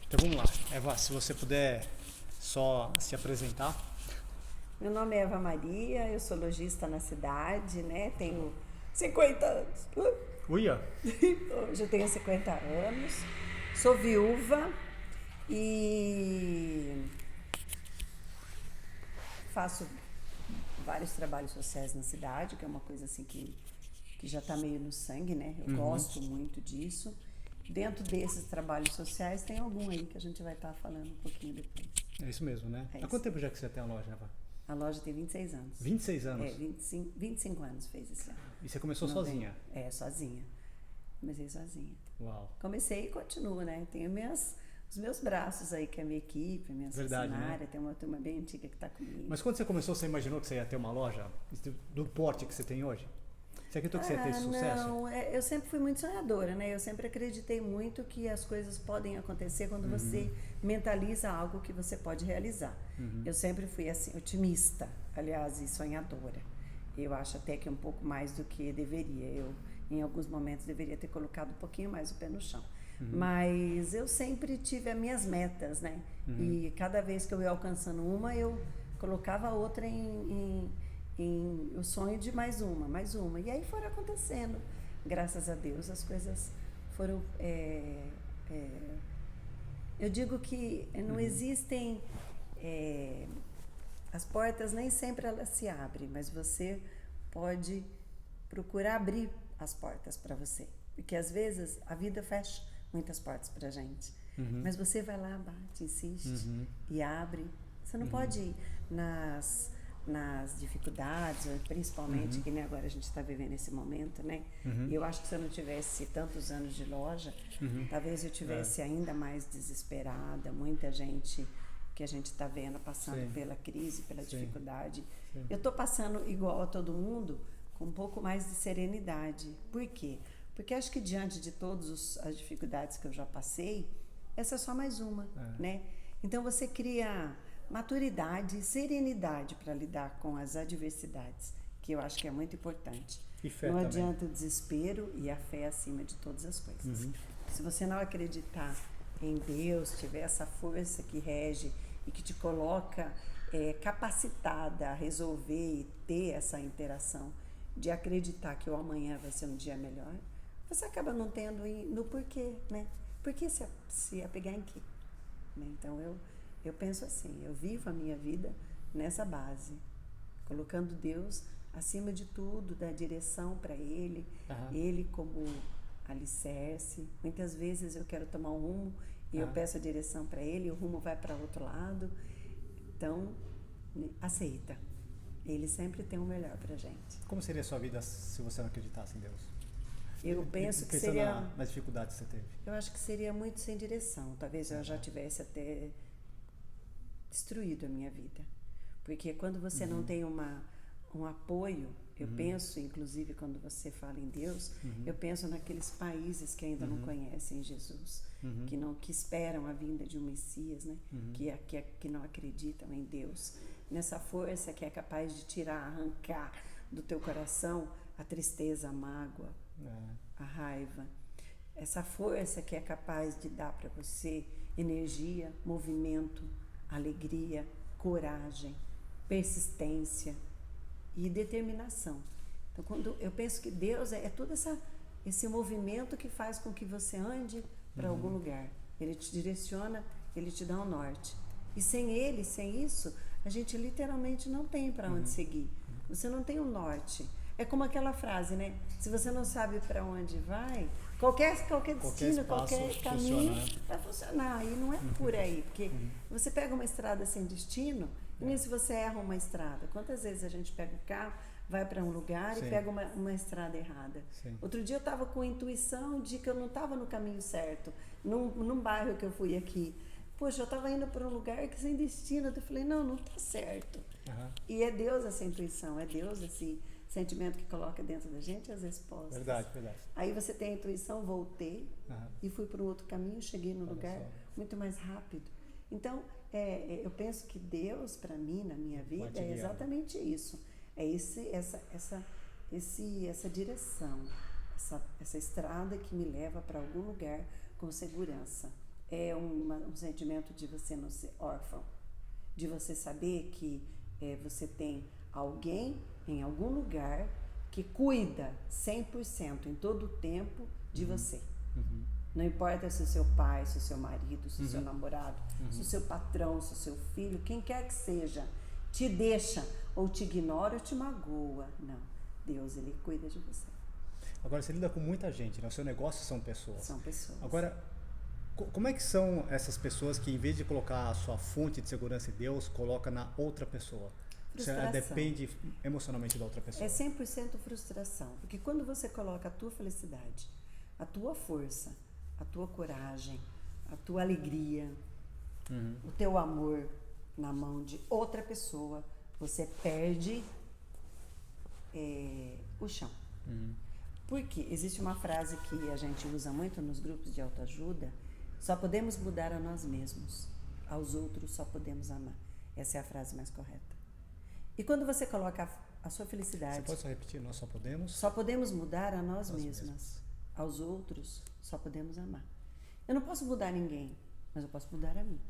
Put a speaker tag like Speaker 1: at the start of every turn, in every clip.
Speaker 1: Então vamos lá. Eva, se você puder só se apresentar.
Speaker 2: Meu nome é Eva Maria, eu sou lojista na cidade, né? Tenho 50 anos.
Speaker 1: Uia!
Speaker 2: Hoje eu tenho 50 anos. Sou viúva e faço vários trabalhos sociais na cidade, que é uma coisa assim que já está meio no sangue, né? Eu gosto muito disso. Dentro desses trabalhos sociais tem algum aí que a gente vai estar falando um pouquinho depois.
Speaker 1: É isso mesmo, né?
Speaker 2: É
Speaker 1: Há
Speaker 2: isso.
Speaker 1: quanto tempo já que você tem a loja, Eva?
Speaker 2: A loja tem 26 anos.
Speaker 1: 26 anos?
Speaker 2: 25 anos fez esse ano.
Speaker 1: E você começou
Speaker 2: Novembro.
Speaker 1: sozinha?
Speaker 2: Sozinha. Comecei sozinha.
Speaker 1: Uau!
Speaker 2: Comecei e continuo, né? Tenho os meus braços aí, que é a minha equipe, a minha
Speaker 1: Verdade,
Speaker 2: funcionária,
Speaker 1: né?
Speaker 2: tem uma turma bem antiga que está comigo.
Speaker 1: Mas quando você começou, você imaginou que você ia ter uma loja do porte que você tem hoje? Você acreditou que você ia ter esse sucesso?
Speaker 2: Não, eu sempre fui muito sonhadora, né? Eu sempre acreditei muito que as coisas podem acontecer quando você mentaliza algo que você pode realizar. Eu sempre fui assim, otimista, aliás, e sonhadora. Eu acho até que um pouco mais do que deveria. Eu, em alguns momentos, deveria ter colocado um pouquinho mais o pé no chão. Mas eu sempre tive as minhas metas, né? E cada vez que eu ia alcançando uma, eu colocava outra em o sonho de mais uma. E aí foram acontecendo. Graças a Deus, as coisas foram... eu digo que não existem... as portas nem sempre elas se abrem, mas você pode procurar abrir as portas para você. Porque às vezes a vida fecha muitas portas pra gente. Mas você vai lá, bate, insiste e abre. Você não pode ir nas dificuldades, principalmente que nem agora a gente está vivendo esse momento, né? E eu acho que se eu não tivesse tantos anos de loja, talvez eu tivesse ainda mais desesperada. Muita gente que a gente está vendo passando pela crise, pela dificuldade. Eu estou passando igual a todo mundo, com um pouco mais de serenidade. Por quê? Porque acho que diante de todas as dificuldades que eu já passei, essa é só mais uma, né? Então você cria maturidade e serenidade para lidar com as adversidades, que eu acho que é muito importante.
Speaker 1: E fé
Speaker 2: não
Speaker 1: também.
Speaker 2: adianta o desespero e a fé acima de todas as coisas. Se você não acreditar em Deus, tiver essa força que rege e que te coloca capacitada a resolver e ter essa interação de acreditar que o amanhã vai ser um dia melhor, você acaba não tendo no porquê, né? Por que se apegar em quê? Né? Então eu penso assim, eu vivo a minha vida nessa base, colocando Deus acima de tudo, da direção para Ele, Ele como alicerce. Muitas vezes eu quero tomar um rumo e eu peço a direção para Ele e o rumo vai para outro lado. Então, aceita. Ele sempre tem o melhor pra gente.
Speaker 1: Como seria a sua vida se você não acreditasse em Deus?
Speaker 2: Eu penso que
Speaker 1: Pensando
Speaker 2: seria...
Speaker 1: nas dificuldades que você teve.
Speaker 2: Eu acho que seria muito sem direção. Talvez eu já tivesse até destruído a minha vida. Porque quando você não tem um apoio, eu penso, inclusive quando você fala em Deus, eu penso naqueles países que ainda não conhecem Jesus, que esperam a vinda de um Messias, né? Que não acreditam em Deus. Nessa força que é capaz de tirar, arrancar do teu coração a tristeza, a mágoa, a raiva. Essa força que é capaz de dar para você energia, movimento, alegria, coragem, persistência e determinação. Então, quando eu penso que Deus é todo esse movimento que faz com que você ande para algum lugar. Ele te direciona, ele te dá o norte. E sem ele, sem isso, a gente literalmente não tem para onde seguir. Você não tem um norte. É como aquela frase, né? Se você não sabe para onde vai, qualquer destino, qualquer caminho vai funcionar. E não é por aí, porque você pega uma estrada sem destino, e nem se você erra uma estrada. Quantas vezes a gente pega o carro, vai para um lugar e pega uma estrada errada? Outro dia eu estava com a intuição de que eu não estava no caminho certo, num bairro que eu fui aqui. Poxa, eu estava indo para um lugar que sem destino. Eu falei, não está certo. E é Deus essa intuição, é Deus esse sentimento que coloca dentro da gente as respostas.
Speaker 1: Verdade.
Speaker 2: Aí você tem a intuição, voltei e fui para um outro caminho, cheguei no lugar muito mais rápido. Então, eu penso que Deus, para mim, na minha vida, é exatamente isso. É essa direção, essa estrada que me leva para algum lugar com segurança. é um sentimento de você não ser órfão, de você saber que você tem alguém em algum lugar que cuida 100% em todo o tempo de você. Não importa se o seu pai, se o seu marido, se o seu namorado, se o seu patrão, se o seu filho, quem quer que seja, te deixa ou te ignora ou te magoa. Não, Deus, Ele cuida de você.
Speaker 1: Agora, você lida com muita gente, né? O seu negócio são pessoas.
Speaker 2: São pessoas.
Speaker 1: Agora, como é que são essas pessoas que, em vez de colocar a sua fonte de segurança em Deus, coloca na outra pessoa? Você depende emocionalmente da outra pessoa.
Speaker 2: É 100% frustração. Porque quando você coloca a tua felicidade, a tua força, a tua coragem, a tua alegria, o teu amor na mão de outra pessoa, você perde o chão. Porque existe uma frase que a gente usa muito nos grupos de autoajuda: só podemos mudar a nós mesmos, aos outros só podemos amar. Essa é a frase mais correta. E quando você coloca a sua felicidade...
Speaker 1: Você pode só repetir? Nós só podemos?
Speaker 2: Só podemos mudar a nós mesmas. Aos outros só podemos amar. Eu não posso mudar ninguém, mas eu posso mudar a mim.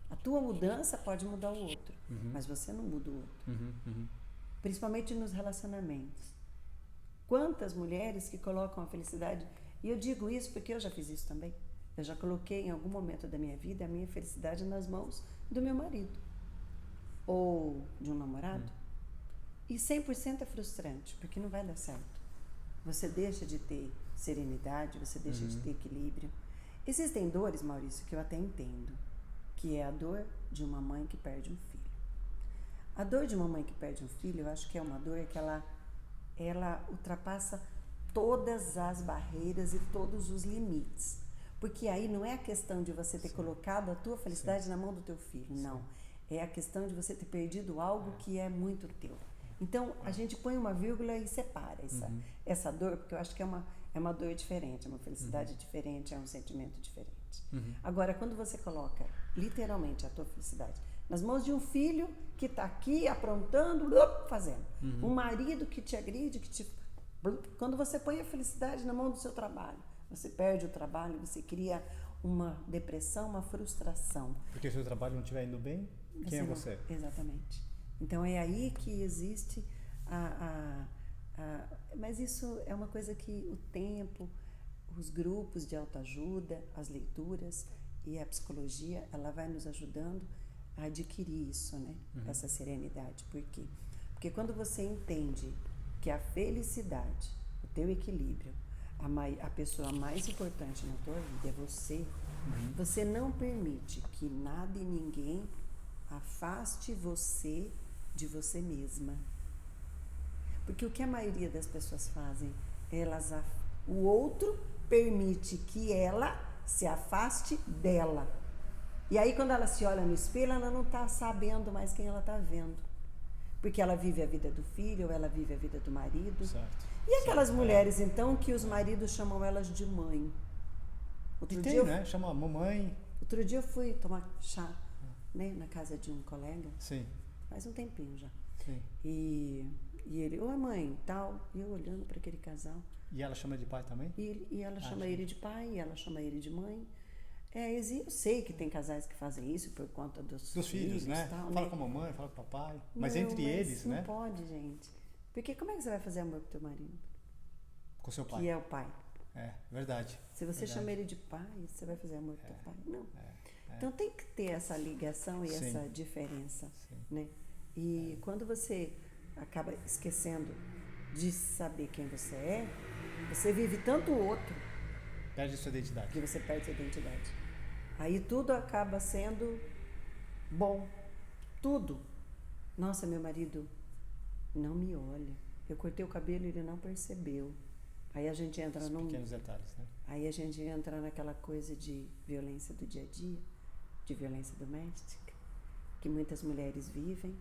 Speaker 2: A tua mudança pode mudar o outro, mas você não muda o outro. Principalmente nos relacionamentos. Quantas mulheres que colocam a felicidade... E eu digo isso porque eu já fiz isso também. Eu já coloquei em algum momento da minha vida a minha felicidade nas mãos do meu marido. Ou de um namorado. E 100% é frustrante, porque não vai dar certo. Você deixa de ter serenidade, você deixa de ter equilíbrio. Existem dores, Maurício, que eu até entendo, que é a dor de uma mãe que perde um filho. A dor de uma mãe que perde um filho, eu acho que é uma dor que ela ultrapassa todas as barreiras e todos os limites. Porque aí não é a questão de você ter colocado a tua felicidade na mão do teu filho, não. É a questão de você ter perdido algo que é muito teu. Então, a gente põe uma vírgula e separa essa dor, porque eu acho que é uma dor diferente, é uma felicidade diferente, é um sentimento diferente. Agora, quando você coloca, literalmente, a tua felicidade nas mãos de um filho que está aqui aprontando, fazendo. Um marido que te agride, que te... Quando você põe a felicidade na mão do seu trabalho, você perde o trabalho, você cria uma depressão, uma frustração.
Speaker 1: Porque se o trabalho não estiver indo bem, quem é você?
Speaker 2: Exatamente. Então é aí que existe mas isso é uma coisa que o tempo, os grupos de autoajuda, as leituras e a psicologia, ela vai nos ajudando a adquirir isso, né? Essa serenidade. Por quê? Porque quando você entende que a felicidade, o teu equilíbrio, a pessoa mais importante na tua vida é você, você não permite que nada e ninguém afaste você de você mesma. Porque o que a maioria das pessoas fazem, o outro permite que ela se afaste dela. E aí quando ela se olha no espelho, ela não está sabendo mais quem ela está vendo. Porque ela vive a vida do filho, ou ela vive a vida do marido.
Speaker 1: Certo.
Speaker 2: E aquelas mulheres, então, que os maridos chamam elas de mãe.
Speaker 1: Né? Chama mamãe.
Speaker 2: Outro dia eu fui tomar chá, né, na casa de um colega.
Speaker 1: Sim.
Speaker 2: Faz um tempinho já.
Speaker 1: Sim.
Speaker 2: E ele, oi mãe, tal. E eu olhando para aquele casal.
Speaker 1: E ela chama de pai também?
Speaker 2: E ela chama ele de pai, e ela chama ele de mãe. Eu sei que tem casais que fazem isso por conta dos
Speaker 1: filhos, né?
Speaker 2: Tal,
Speaker 1: fala
Speaker 2: né?
Speaker 1: com a mamãe, fala com o papai.
Speaker 2: Não,
Speaker 1: mas entre eles,
Speaker 2: não
Speaker 1: né?
Speaker 2: Não pode, gente. Porque como é que você vai fazer amor com teu marido?
Speaker 1: Com seu pai.
Speaker 2: Que é o pai.
Speaker 1: É, verdade.
Speaker 2: Se você chama ele de pai, você vai fazer amor com teu pai? Não. Então tem que ter essa ligação e essa diferença, né? E quando você acaba esquecendo de saber quem você vive tanto o outro.
Speaker 1: Perde sua identidade.
Speaker 2: Que você perde sua identidade. Aí tudo acaba sendo bom. Tudo. Nossa, meu marido não me olha. Eu cortei o cabelo e ele não percebeu. Aí a gente entra
Speaker 1: Os pequenos detalhes, né?
Speaker 2: Aí a gente entra naquela coisa de violência do dia a dia, de violência doméstica, que muitas mulheres vivem,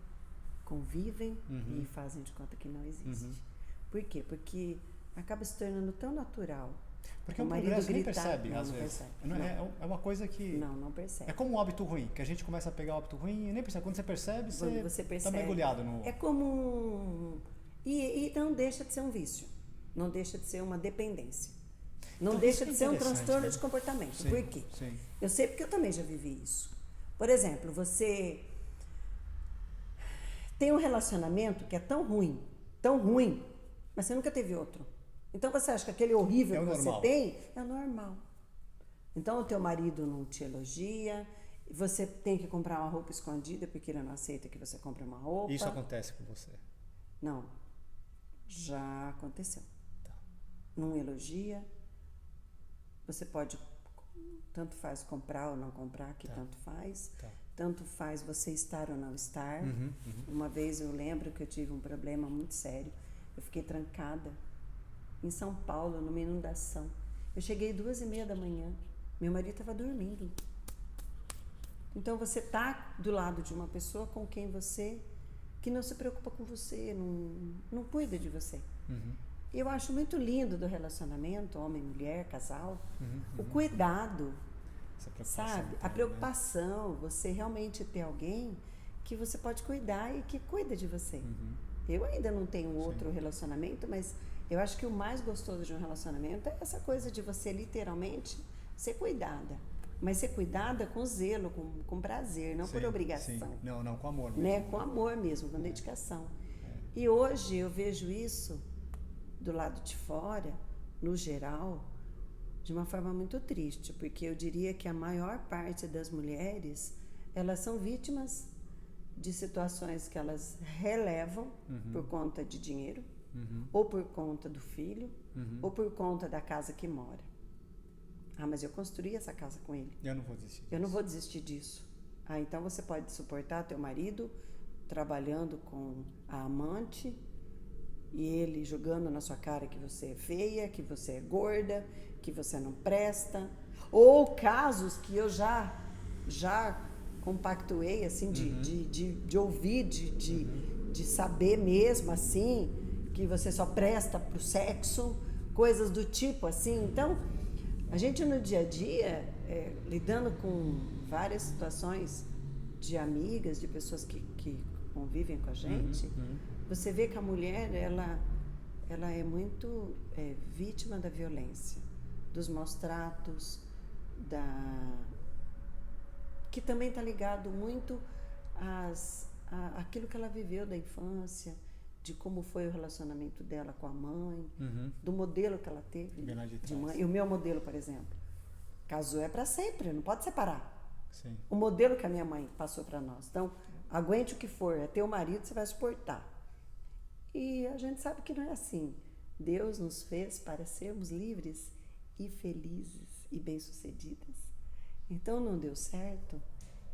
Speaker 2: convivem e fazem de conta que não existe. Por quê? Porque acaba se tornando tão natural.
Speaker 1: Porque o marido nem percebe, às vezes. É uma coisa que...
Speaker 2: Não percebe.
Speaker 1: É como um hábito ruim, que a gente começa a pegar o hábito ruim e nem percebe. Quando você percebe, você
Speaker 2: percebe,
Speaker 1: tá mergulhado no...
Speaker 2: É como e não deixa de ser um vício. Não deixa de ser uma dependência. Não
Speaker 1: Então,
Speaker 2: deixa
Speaker 1: isso
Speaker 2: de
Speaker 1: é
Speaker 2: ser um
Speaker 1: interessante,
Speaker 2: transtorno
Speaker 1: né?
Speaker 2: de comportamento.
Speaker 1: Sim,
Speaker 2: Por quê?
Speaker 1: sim.
Speaker 2: Eu sei porque eu também já vivi isso. Por exemplo, você tem um relacionamento que é tão ruim, mas você nunca teve outro. Então você acha que aquele horrível
Speaker 1: É o
Speaker 2: que você
Speaker 1: normal.
Speaker 2: tem é o normal. Então o teu marido não te elogia, você tem que comprar uma roupa escondida porque ele não aceita que você compre uma roupa.
Speaker 1: Isso acontece com você.
Speaker 2: Não, já aconteceu.
Speaker 1: Tá.
Speaker 2: Não elogia, você pode, tanto faz comprar ou não comprar, que
Speaker 1: Tá.
Speaker 2: tanto faz.
Speaker 1: Tá.
Speaker 2: Tanto faz você estar ou não estar.
Speaker 1: Uhum.
Speaker 2: Uma vez eu lembro que eu tive um problema muito sério. Eu fiquei trancada em São Paulo, numa inundação. Eu cheguei 2h30 da manhã. Meu marido estava dormindo. Então você está do lado de uma pessoa com quem você, que não se preocupa com você, não cuida de você.
Speaker 1: Uhum.
Speaker 2: Eu acho muito lindo do relacionamento, homem, mulher, casal, o cuidado,
Speaker 1: Essa preocupação
Speaker 2: sabe?
Speaker 1: também,
Speaker 2: A preocupação, você realmente ter alguém que você pode cuidar e que cuida de você.
Speaker 1: Uhum.
Speaker 2: Eu ainda não tenho outro relacionamento, mas eu acho que o mais gostoso de um relacionamento é essa coisa de você literalmente ser cuidada. Mas ser cuidada com zelo, com prazer, não por obrigação.
Speaker 1: Sim. Não, com amor mesmo.
Speaker 2: Né? Com amor mesmo, com dedicação. E hoje eu vejo isso do lado de fora, no geral, de uma forma muito triste, porque eu diria que a maior parte das mulheres, elas são vítimas de situações que elas relevam por conta de dinheiro, ou por conta do filho, ou por conta da casa que mora. Ah, mas eu construí essa casa com ele.
Speaker 1: Eu não vou desistir disso.
Speaker 2: Eu não vou desistir disso. Ah, então você pode suportar teu marido trabalhando com a amante e ele jogando na sua cara que você é feia, que você é gorda, que você não presta. Ou casos que eu já compactuei, assim, de ouvir, de saber mesmo, assim, que você só presta pro sexo, coisas do tipo, assim. Então, a gente no dia a dia, lidando com várias situações de amigas, de pessoas que convivem com a gente, você vê que a mulher, ela é muito vítima da violência, dos maus tratos, que também está ligado muito àquilo que ela viveu da infância, de como foi o relacionamento dela com a mãe, do modelo que ela teve de mãe. E o meu modelo, por exemplo, casou é para sempre, não pode separar.
Speaker 1: Sim.
Speaker 2: O modelo que a minha mãe passou para nós. Então, aguente o que for, é teu marido, você vai suportar. E a gente sabe que não é assim. Deus nos fez para sermos livres e felizes e bem-sucedidas. Então, não deu certo.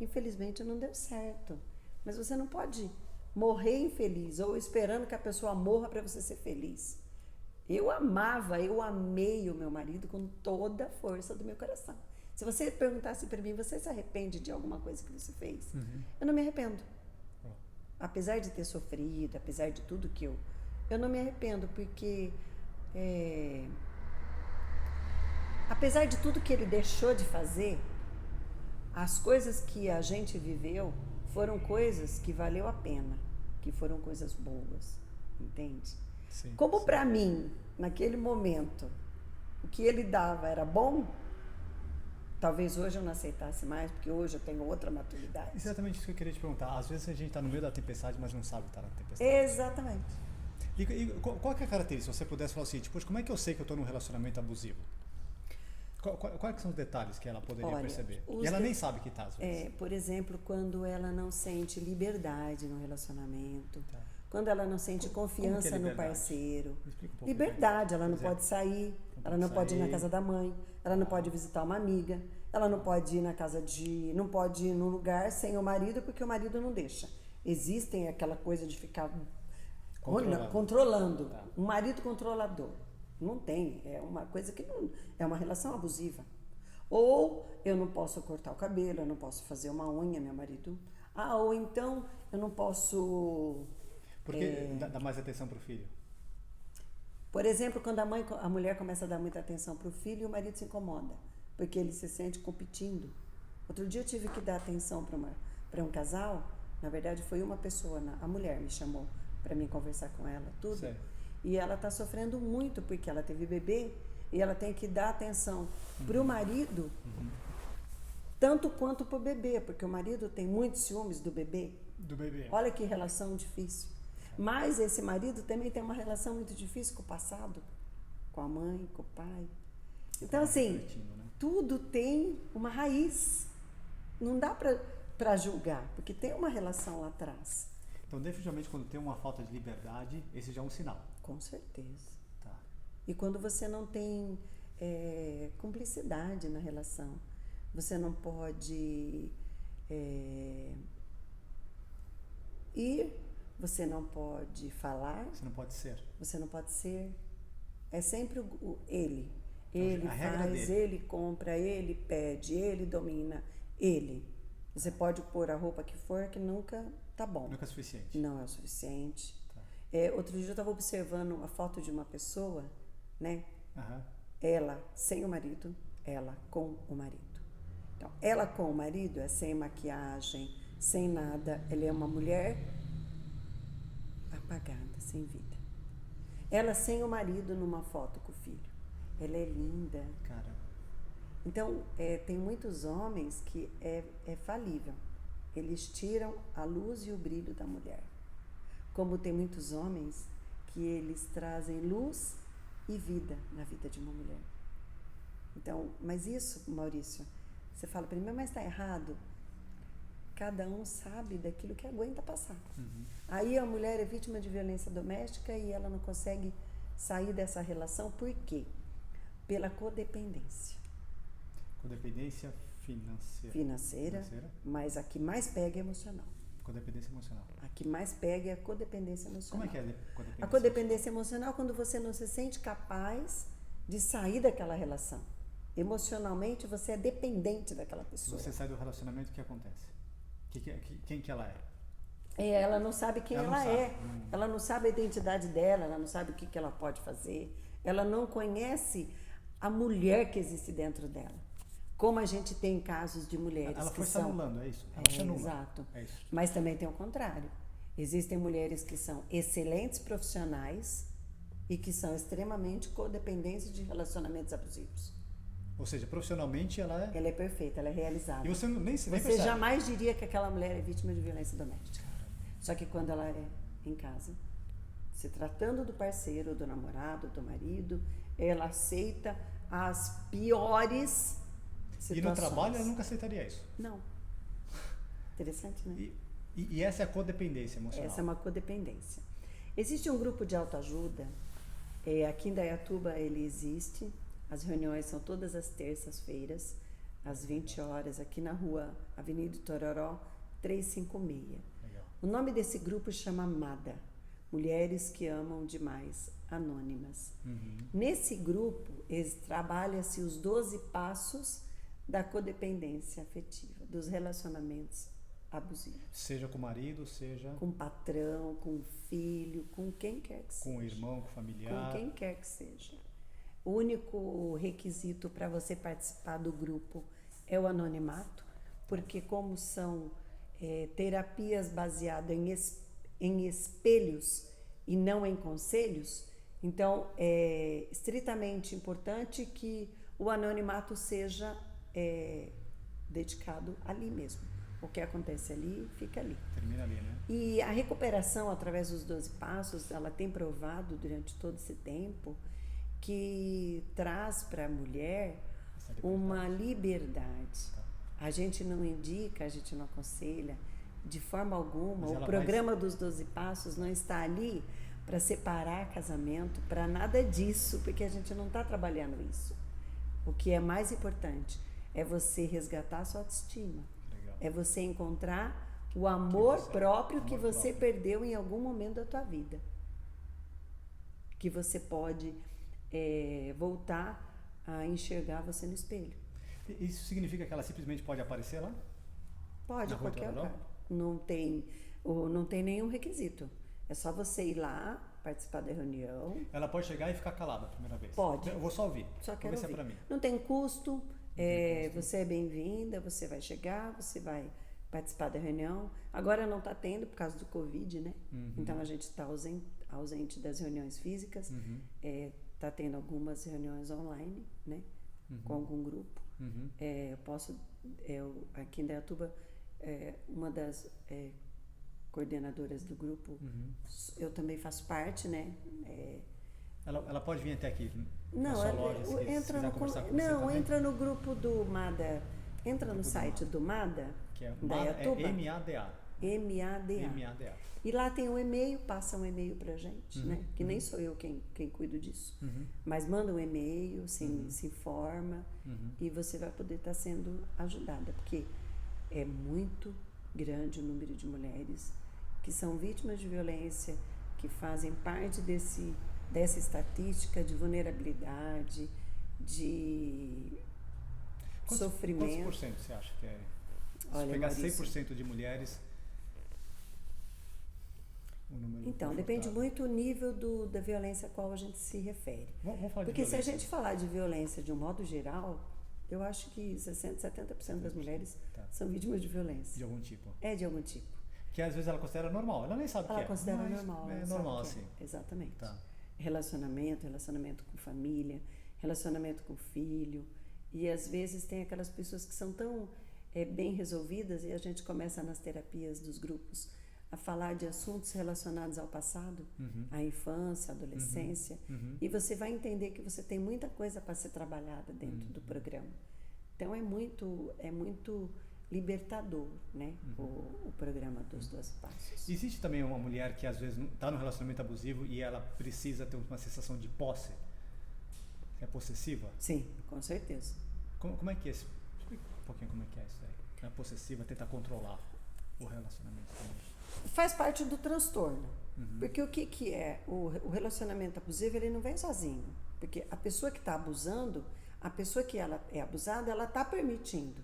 Speaker 2: Infelizmente, não deu certo. Mas você não pode morrer infeliz ou esperando que a pessoa morra para você ser feliz. Eu amei o meu marido com toda a força do meu coração. Se você perguntasse para mim, você se arrepende de alguma coisa que você fez? Eu não me arrependo. Apesar de ter sofrido, apesar de tudo que eu não me arrependo, porque apesar de tudo que ele deixou de fazer, as coisas que a gente viveu foram coisas que valeu a pena, que foram coisas boas, entende?
Speaker 1: Sim,
Speaker 2: Como para mim, naquele momento, o que ele dava era bom, talvez hoje eu não aceitasse mais, porque hoje eu tenho outra maturidade.
Speaker 1: Exatamente isso que eu queria te perguntar. Às vezes a gente está no meio da tempestade, mas não sabe estar na tempestade.
Speaker 2: Exatamente.
Speaker 1: E qual que é a característica? Se você pudesse falar assim, tipo, como é que eu sei que eu estou num relacionamento abusivo? Quais são os detalhes que ela poderia perceber? E ela nem sabe que está, às vezes.
Speaker 2: Por exemplo, quando ela não sente liberdade no relacionamento, quando ela não sente confiança no parceiro. Liberdade, ela não pode sair, ela não pode ir na casa da mãe, ela não pode visitar uma amiga, ela não pode ir na casa não pode ir num lugar sem o marido porque o marido não deixa. Existem aquela coisa de ficar controlando. Um marido controlador. Não tem, é uma coisa que não, é uma relação abusiva. Ou eu não posso cortar o cabelo, eu não posso fazer uma unha, meu marido. Ou então eu não posso...
Speaker 1: Por que dá mais atenção para o filho?
Speaker 2: Por exemplo, quando a mulher começa a dar muita atenção para o filho e o marido se incomoda, porque ele se sente competindo. Outro dia eu tive que dar atenção para um casal, na verdade foi uma pessoa, a mulher me chamou para mim conversar com ela, tudo.
Speaker 1: Certo.
Speaker 2: E ela está sofrendo muito porque ela teve bebê e ela tem que dar atenção para o marido, tanto quanto para o bebê, porque o marido tem muitos ciúmes do bebê.
Speaker 1: Do bebê.
Speaker 2: Olha que relação difícil. Mas esse marido também tem uma relação muito difícil com o passado, com a mãe, com o pai. Então, assim, tudo tem uma raiz. Não dá para julgar, porque tem uma relação lá atrás.
Speaker 1: Então, definitivamente, quando tem uma falta de liberdade, esse já é um sinal.
Speaker 2: Com certeza.
Speaker 1: Tá.
Speaker 2: E quando você não tem cumplicidade na relação, você não pode ir, você não pode falar.
Speaker 1: Você não pode ser.
Speaker 2: Você não pode ser. É sempre ele. Ele faz, ele compra, ele pede, ele domina, ele. Você pode pôr a roupa que for, que nunca tá bom.
Speaker 1: Nunca é suficiente.
Speaker 2: Não é o suficiente.
Speaker 1: Tá.
Speaker 2: Outro dia eu estava observando a foto de uma pessoa, né?
Speaker 1: Uhum.
Speaker 2: Ela sem o marido, ela com o marido. Então, ela com o marido é sem maquiagem, sem nada. Ela é uma mulher apagada, sem vida. Ela sem o marido numa foto com o filho. Ela é linda.
Speaker 1: Cara.
Speaker 2: Então, tem muitos homens que é falível. Eles tiram a luz e o brilho da mulher. Como tem muitos homens que eles trazem luz e vida na vida de uma mulher. Então, mas isso, Maurício, você fala para mim, mas está errado? Cada um sabe daquilo que aguenta passar.
Speaker 1: Uhum.
Speaker 2: Aí a mulher é vítima de violência doméstica e ela não consegue sair dessa relação. Por quê? Pela codependência.
Speaker 1: Codependência
Speaker 2: Financeira, mas a que mais pega é emocional.
Speaker 1: Codependência emocional.
Speaker 2: A que mais pega é a codependência emocional.
Speaker 1: Como é que é a codependência?
Speaker 2: A codependência emocional é quando você não se sente capaz de sair daquela relação. Emocionalmente, você é dependente daquela pessoa.
Speaker 1: Se você sai do relacionamento, o que acontece? Quem que ela é?
Speaker 2: Ela não sabe quem ela é. Ela não sabe a identidade dela, ela não sabe o que ela pode fazer. Ela não conhece a mulher que existe dentro dela. Como a gente tem casos de mulheres
Speaker 1: ela
Speaker 2: que
Speaker 1: foi
Speaker 2: são...
Speaker 1: se anulando, é isso? Ela se anula.
Speaker 2: Exato.
Speaker 1: É isso.
Speaker 2: Mas também tem o contrário. Existem mulheres que são excelentes profissionais e que são extremamente codependentes de relacionamentos abusivos.
Speaker 1: Ou seja, profissionalmente ela é...
Speaker 2: Ela é perfeita, ela é realizada.
Speaker 1: E você nem
Speaker 2: Você
Speaker 1: percebe.
Speaker 2: jamais diria que aquela mulher é vítima de violência doméstica. Só que quando ela é em casa, se tratando do parceiro, do namorado, do marido, ela aceita as piores situações.
Speaker 1: E no trabalho ela nunca aceitaria isso?
Speaker 2: Não. Interessante, né?
Speaker 1: E essa é a codependência emocional?
Speaker 2: Essa é uma codependência. Existe um grupo de autoajuda, aqui em Dayatuba ele existe, as reuniões são todas as terças-feiras, às 20 horas, aqui na rua Avenida Tororó, 356.
Speaker 1: Legal.
Speaker 2: O nome desse grupo chama MADA, Mulheres que Amam Demais, Anônimas.
Speaker 1: Uhum.
Speaker 2: Nesse grupo, trabalha-se os 12 passos da codependência afetiva, dos relacionamentos abusivos.
Speaker 1: Seja com o marido, seja...
Speaker 2: Com o patrão, com o filho, com quem quer que seja.
Speaker 1: Com o irmão, com o familiar.
Speaker 2: Com quem quer que seja. O único requisito para você participar do grupo é o anonimato, porque como são terapias baseadas em espelhos e não em conselhos, então é estritamente importante que o anonimato seja dedicado ali mesmo. O que acontece ali, fica ali.
Speaker 1: Termina ali, né?
Speaker 2: E a recuperação através dos 12 passos, ela tem provado durante todo esse tempo que traz para a mulher uma liberdade.
Speaker 1: Tá.
Speaker 2: A gente não indica, a gente não aconselha de forma alguma. O
Speaker 1: Mas
Speaker 2: programa dos 12 passos não está ali para separar casamento, para nada disso, porque a gente não está trabalhando isso. O que é mais importante é você resgatar a sua autoestima.
Speaker 1: Legal.
Speaker 2: É você encontrar o amor próprio que você perdeu em algum momento da tua vida. Que você pode voltar a enxergar você no espelho.
Speaker 1: Isso significa que ela simplesmente pode aparecer lá?
Speaker 2: Pode, a qualquer lugar. Não tem nenhum requisito. É só você ir lá, participar da reunião.
Speaker 1: Ela pode chegar e ficar calada a primeira vez?
Speaker 2: Pode.
Speaker 1: Eu vou só ouvir.
Speaker 2: Só quero ouvir.
Speaker 1: Pra mim.
Speaker 2: Não tem custo. Você é bem-vinda, você vai chegar, você vai participar da reunião. Agora não está tendo por causa do Covid, né?
Speaker 1: Uhum.
Speaker 2: Então a gente está ausente das reuniões físicas.
Speaker 1: Uhum.
Speaker 2: está tendo algumas reuniões online, né? Com algum grupo. Eu posso, aqui em Indaiatuba, uma das coordenadoras do grupo, eu também faço parte, né?
Speaker 1: Ela pode vir até aqui
Speaker 2: não,
Speaker 1: na sua loja, se quiser conversar com você também?
Speaker 2: Entra no grupo do MADA, entra no site do MADA,
Speaker 1: que é
Speaker 2: Indaiatuba.
Speaker 1: MADA.
Speaker 2: MADA. E lá tem um e-mail, passa um e-mail pra gente, né? Que nem sou eu quem cuido disso. Mas manda um e-mail, se informa, e você vai poder estar sendo ajudada, porque é muito grande o número de mulheres que são vítimas de violência, que fazem parte dessa estatística de vulnerabilidade, de sofrimento.
Speaker 1: Quantos por cento você acha que é?
Speaker 2: Olha,
Speaker 1: se pegar
Speaker 2: Maurício,
Speaker 1: 100% de mulheres, o número
Speaker 2: então, depende muito do nível da violência a qual a gente se refere.
Speaker 1: Vamos falar
Speaker 2: Porque
Speaker 1: de
Speaker 2: se a
Speaker 1: violência.
Speaker 2: gente falar de violência de um modo geral, eu acho que 60%, 70% das mulheres são vítimas de violência.
Speaker 1: De algum tipo.
Speaker 2: É de algum tipo.
Speaker 1: Que às vezes ela considera normal, ela nem sabe o que é.
Speaker 2: Ela considera
Speaker 1: mas
Speaker 2: normal.
Speaker 1: É
Speaker 2: ela
Speaker 1: normal,
Speaker 2: sabe o
Speaker 1: assim.
Speaker 2: que é. Exatamente.
Speaker 1: Tá.
Speaker 2: Relacionamento com família, relacionamento com filho. E às vezes tem aquelas pessoas que são tão bem resolvidas, e a gente começa nas terapias dos grupos a falar de assuntos relacionados ao passado, à infância, à adolescência, e você vai entender que você tem muita coisa para ser trabalhada dentro do programa. Então é muito libertador, né? O programa dos 12 Passos.
Speaker 1: Existe também uma mulher que às vezes está num relacionamento abusivo e ela precisa ter uma sensação de posse? É possessiva?
Speaker 2: Sim, com certeza.
Speaker 1: Como é que é isso? Explica um pouquinho como é que é isso aí. É possessiva, tentar controlar o relacionamento também.
Speaker 2: Faz parte do transtorno. Porque o que é? O relacionamento abusivo, ele não vem sozinho. Porque a pessoa que está abusando, a pessoa que ela é abusada, ela está permitindo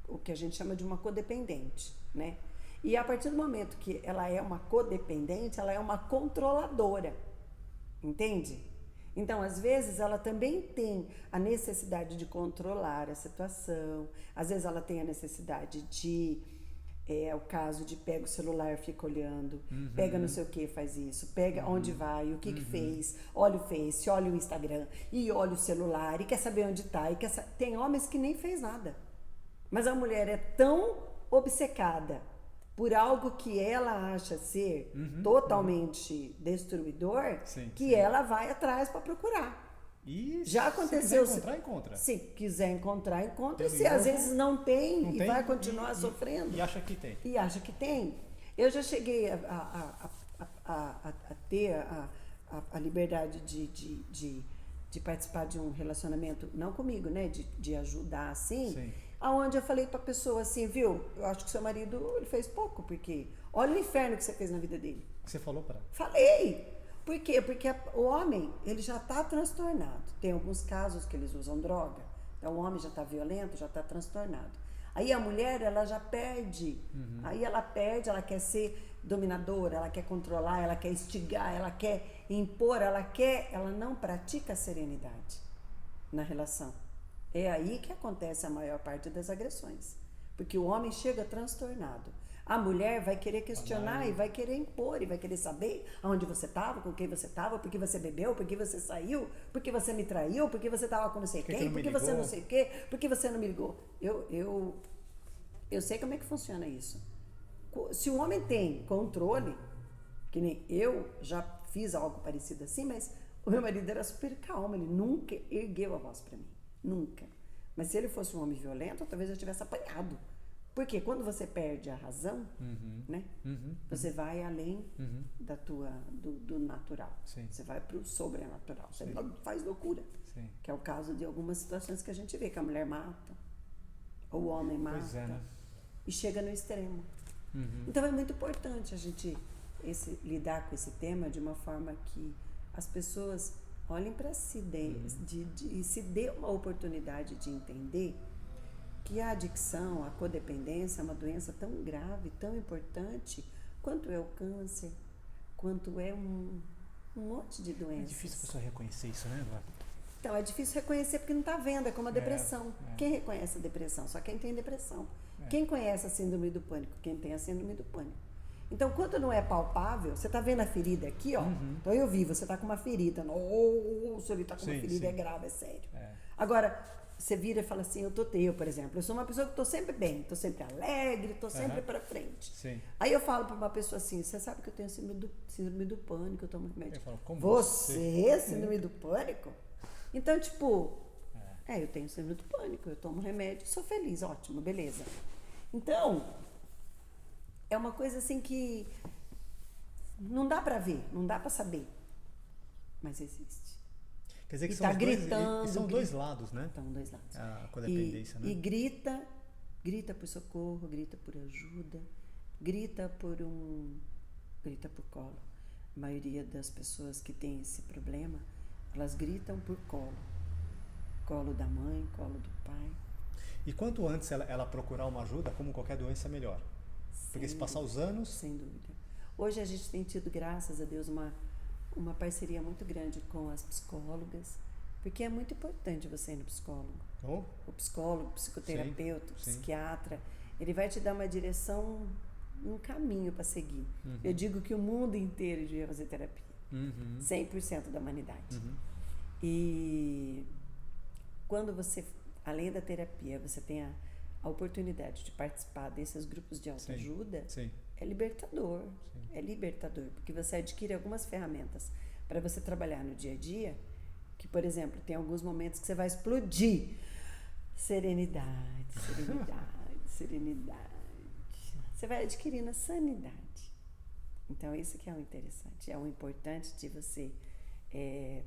Speaker 2: o que a gente chama de uma codependente, né? E a partir do momento que ela é uma codependente, ela é uma controladora, entende? Então, às vezes, ela também tem a necessidade de controlar a situação, às vezes ela tem a necessidade de, o caso de pega o celular, fica olhando, pega não sei o que, faz isso, pega onde vai, o que fez, olha o Face, olha o Instagram, e olha o celular, e quer saber onde está, tem homens que nem fez nada. Mas a mulher é tão obcecada por algo que ela acha ser totalmente destruidor, que ela vai atrás para procurar.
Speaker 1: E
Speaker 2: já aconteceu.
Speaker 1: Se quiser encontrar, encontra.
Speaker 2: Se quiser encontrar, encontra.
Speaker 1: Pelo
Speaker 2: E se às vezes não tem, e vai continuar sofrendo.
Speaker 1: E acha que tem.
Speaker 2: E acha que tem. Eu já cheguei a ter a liberdade de participar de um relacionamento, não comigo, né? De ajudar assim.
Speaker 1: Sim.
Speaker 2: Aonde eu falei pra pessoa assim, viu? Eu acho que seu marido, ele fez pouco, porque olha o inferno que você fez na vida dele.
Speaker 1: Você falou para?
Speaker 2: Falei! Por quê? Porque o homem, ele já está transtornado. Tem alguns casos que eles usam droga. Então o homem já está violento, já está transtornado. Aí a mulher, ela já perde. Aí ela perde, ela quer ser dominadora, ela quer controlar, ela quer instigar, ela quer impor, ela não pratica a serenidade na relação. É aí que acontece a maior parte das agressões. Porque o homem chega transtornado. A mulher vai querer questionar e vai querer impor, e vai querer saber aonde você estava, com quem você estava, por que você bebeu, por que você saiu, por que você me traiu, por que você estava com não sei quem, por que você não sei o quê, por que você não me ligou. Eu sei como é que funciona isso. Se o homem tem controle, que nem eu já fiz algo parecido assim, mas o meu marido era super calmo, ele nunca ergueu a voz para mim. Nunca. Mas se ele fosse um homem violento, talvez eu tivesse apanhado. Porque quando você perde a razão, né? Você vai além do natural.
Speaker 1: Sim.
Speaker 2: Você vai para o sobrenatural. Você faz loucura.
Speaker 1: Sim.
Speaker 2: Que é o caso de algumas situações que a gente vê, que a mulher mata, ou o homem mata,
Speaker 1: Pois é, né?
Speaker 2: e chega no extremo. Então é muito importante a gente lidar com esse tema de uma forma que as pessoas olhem para si e se dê uma oportunidade de entender que a adicção, a codependência é uma doença tão grave, tão importante, quanto é o câncer, quanto é um monte de doenças.
Speaker 1: É difícil a pessoa reconhecer isso, né, Eva?
Speaker 2: Então, é difícil reconhecer porque não está vendo, é como a depressão. Quem reconhece a depressão? Só quem tem depressão. Quem conhece a síndrome do pânico? Quem tem a síndrome do pânico. Então, quando não é palpável, você está vendo a ferida aqui, ó. Então, eu vi, você está com uma ferida. Nossa, ele está com uma ferida, é grave, é sério. Agora, você vira e fala assim, eu, por exemplo, eu sou uma pessoa que estou sempre bem, estou sempre alegre, estou sempre para frente.
Speaker 1: Sim.
Speaker 2: Aí eu falo para uma pessoa assim, você sabe que eu tenho síndrome do pânico, eu tomo remédio.
Speaker 1: Eu falo, como
Speaker 2: você? Síndrome do pânico? Então, tipo, eu tenho síndrome do pânico, eu tomo remédio, sou feliz, ótimo, beleza. Então, é uma coisa assim que não dá para ver, não dá para saber, mas existe.
Speaker 1: Quer dizer que
Speaker 2: E
Speaker 1: são,
Speaker 2: tá gritando,
Speaker 1: são dois lados, né?
Speaker 2: São dois lados.
Speaker 1: A codependência, né?
Speaker 2: E grita por socorro, grita por ajuda, grita por colo. A maioria das pessoas que tem esse problema, elas gritam por colo. Colo da mãe, colo do pai.
Speaker 1: E quanto antes ela procurar uma ajuda, como qualquer doença, melhor. Porque se passar os anos...
Speaker 2: Sem dúvida. Hoje a gente tem tido, graças a Deus, uma parceria muito grande com as psicólogas, porque é muito importante você ir no psicólogo. O psicólogo, o psicoterapeuta, o psiquiatra, ele vai te dar uma direção, um caminho para seguir. Eu digo que o mundo inteiro devia fazer terapia. 100% da humanidade. E quando você, além da terapia, você tem a oportunidade de participar desses grupos de autoajuda, é libertador. É libertador, porque você adquire algumas ferramentas para você trabalhar no dia a dia, que, por exemplo, tem alguns momentos que você vai explodir. Serenidade, serenidade. Você vai adquirindo a sanidade. Então, isso que é o interessante, é o importante de você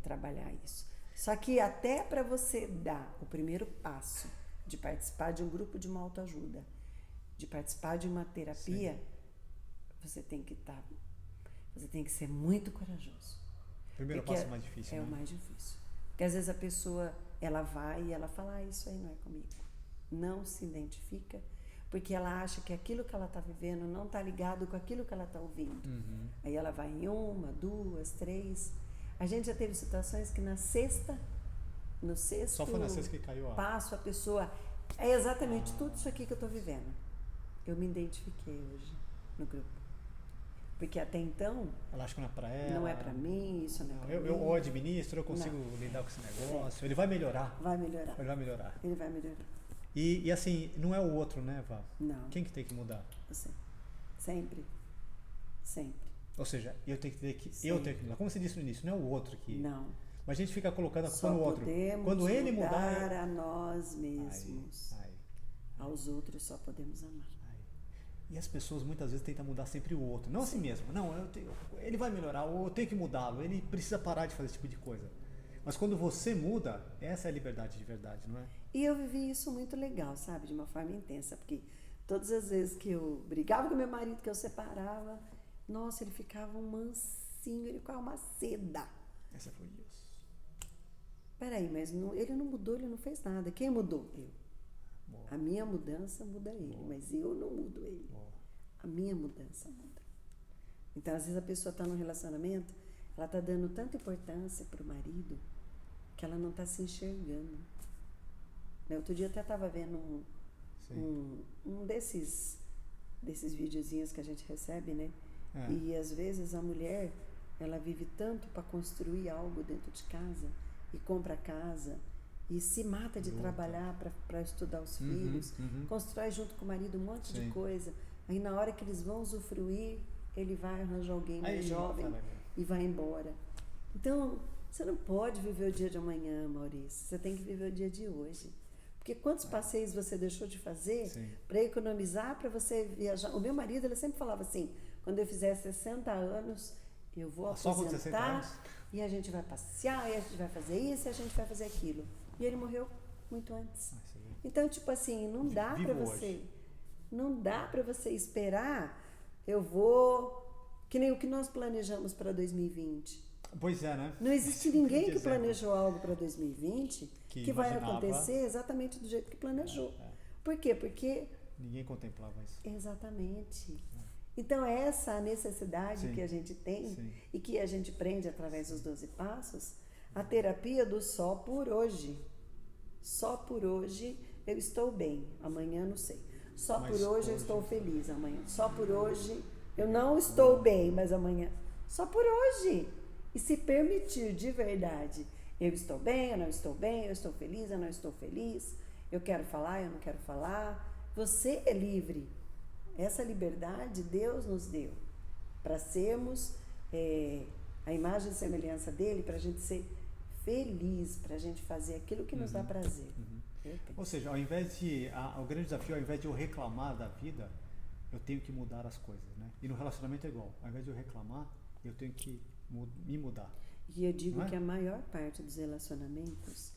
Speaker 2: trabalhar isso. Só que até para você dar o primeiro passo de participar de um grupo de uma autoajuda, de participar de uma terapia, você tem que ser muito corajoso.
Speaker 1: O primeiro passo é o mais difícil,
Speaker 2: né? É o mais difícil. Porque às vezes a pessoa, ela vai e ela fala, isso aí não é comigo. Não se identifica, porque ela acha que aquilo que ela está vivendo não está ligado com aquilo que ela está ouvindo. Aí ela vai em 1, 2, 3. A gente já teve situações que no sexto
Speaker 1: só foi na sexta que caiu
Speaker 2: passo, a pessoa, é exatamente tudo isso aqui que eu estou vivendo. Eu me identifiquei hoje no grupo. Porque até então,
Speaker 1: ela acha que não é pra ela.
Speaker 2: Não é pra mim, isso não é pra mim.
Speaker 1: Eu administro, eu consigo lidar com esse negócio. Ele vai melhorar.
Speaker 2: Vai melhorar.
Speaker 1: Ele vai melhorar.
Speaker 2: Ele vai melhorar.
Speaker 1: E assim, não é o outro, né, Vá?
Speaker 2: Não.
Speaker 1: Quem que tem que mudar?
Speaker 2: Você. Sempre. Sempre.
Speaker 1: Ou seja, eu tenho que mudar. Como você disse no início, não é o outro que...
Speaker 2: Não.
Speaker 1: Mas a gente fica colocando a culpa no outro.
Speaker 2: Quando ele mudar a nós mesmos. Aos outros só podemos amar.
Speaker 1: E as pessoas muitas vezes tentam mudar sempre o outro. Não a si mesmo. Não, ele vai melhorar, ou eu tenho que mudá-lo. Ele precisa parar de fazer esse tipo de coisa. Mas quando você muda, essa é a liberdade de verdade, não é?
Speaker 2: E eu vivi isso muito legal, sabe? De uma forma intensa. Porque todas as vezes que eu brigava com meu marido, que eu separava, nossa, ele ficava um mansinho, ele ficava uma seda.
Speaker 1: Essa foi isso.
Speaker 2: Peraí, mas ele não mudou, ele não fez nada. Quem mudou? Eu.
Speaker 1: Boa.
Speaker 2: A minha mudança muda ele,
Speaker 1: Boa.
Speaker 2: mas eu não mudo ele.
Speaker 1: Boa.
Speaker 2: A minha mudança muda. Então, às vezes a pessoa está num relacionamento, ela está dando tanta importância para o marido que ela não está se enxergando. Outro dia eu até estava vendo um desses videozinhos que a gente recebe, né? E às vezes a mulher, ela vive tanto para construir algo dentro de casa e compra casa e se mata de trabalhar para estudar os filhos, constrói junto com o marido um monte de coisa. Aí na hora que eles vão usufruir, ele vai arranjar alguém mais jovem e vai embora. Então, você não pode viver o dia de amanhã, Maurício. Você tem que viver o dia de hoje. Porque quantos passeios você deixou de fazer para economizar, para você viajar? O meu marido, ele sempre falava assim, quando eu fizer 60 anos, eu vou aposentar e a gente vai passear, e a gente vai fazer isso, e a gente vai fazer aquilo. E ele morreu muito antes. Então, tipo assim, não dá para você esperar, que nem o que nós planejamos para 2020.
Speaker 1: Pois é, né?
Speaker 2: Não existe ninguém que planejou algo para 2020 que vai acontecer exatamente do jeito que planejou. Por quê? Porque...
Speaker 1: ninguém contemplava isso.
Speaker 2: Exatamente. Então, essa a necessidade que a gente tem e que a gente prende através dos 12 passos, a terapia do só por hoje. Só por hoje eu estou bem, amanhã não sei. Só por hoje eu estou feliz, amanhã. Só por hoje Eu não estou bem, mas amanhã, só por hoje. E se permitir de verdade, eu estou bem, eu não estou bem, eu estou feliz, eu não estou feliz, eu quero falar, eu não quero falar. Você é livre. Essa liberdade Deus nos deu para sermos a imagem e semelhança dele, para a gente ser feliz, para a gente fazer aquilo que nos dá prazer.
Speaker 1: Ou seja, ao invés de o grande desafio, ao invés de eu reclamar da vida, eu tenho que mudar as coisas, né? E no relacionamento é igual. Ao invés de eu reclamar, eu tenho que me mudar.
Speaker 2: E eu digo
Speaker 1: Não é?
Speaker 2: que a maior parte dos relacionamentos,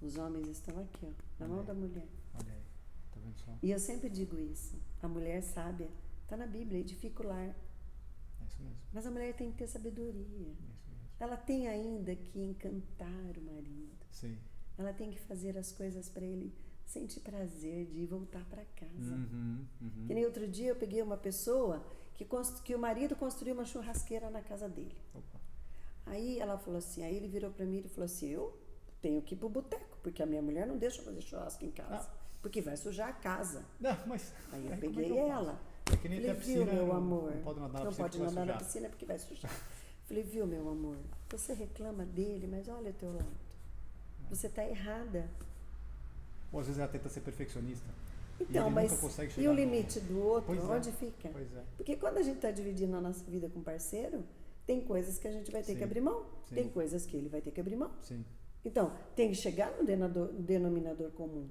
Speaker 2: os homens estão aqui, ó, na mão da mulher.
Speaker 1: Olha aí, tá vendo só?
Speaker 2: E eu sempre digo isso. A mulher sábia está na Bíblia, edifica o lar.
Speaker 1: É isso mesmo.
Speaker 2: Mas a mulher tem que ter sabedoria.
Speaker 1: É isso mesmo.
Speaker 2: Ela tem ainda que encantar o marido.
Speaker 1: Sim.
Speaker 2: Ela tem que fazer as coisas para ele sentir prazer de ir voltar para casa. Que nem outro dia eu peguei uma pessoa que o marido construiu uma churrasqueira na casa dele.
Speaker 1: Opa.
Speaker 2: Aí ela falou assim, aí ele virou para mim e falou assim, eu tenho que ir pro boteco, porque a minha mulher não deixa eu fazer churrasco em casa, porque vai sujar a casa.
Speaker 1: Não, mas
Speaker 2: Aí eu
Speaker 1: como é
Speaker 2: peguei
Speaker 1: que eu faço?
Speaker 2: ela.
Speaker 1: É que nem
Speaker 2: Falei,
Speaker 1: até a piscina,
Speaker 2: viu, meu amor?
Speaker 1: não pode nadar
Speaker 2: Não pode nadar na
Speaker 1: sujar.
Speaker 2: piscina porque vai sujar. Falei, viu, meu amor? Você reclama dele, mas olha o teu lado. Você está errada.
Speaker 1: Ou às vezes ela tenta ser perfeccionista.
Speaker 2: Então,
Speaker 1: ele
Speaker 2: mas
Speaker 1: nunca consegue
Speaker 2: e
Speaker 1: chegar
Speaker 2: o
Speaker 1: no-
Speaker 2: limite do outro,
Speaker 1: Pois é.
Speaker 2: onde fica?
Speaker 1: Pois é.
Speaker 2: Porque quando a gente está dividindo a nossa vida com o parceiro, tem coisas que a gente vai ter
Speaker 1: Sim.
Speaker 2: que abrir mão.
Speaker 1: Sim.
Speaker 2: Tem coisas que ele vai ter que abrir mão.
Speaker 1: Sim.
Speaker 2: Então, tem que chegar no denominador comum.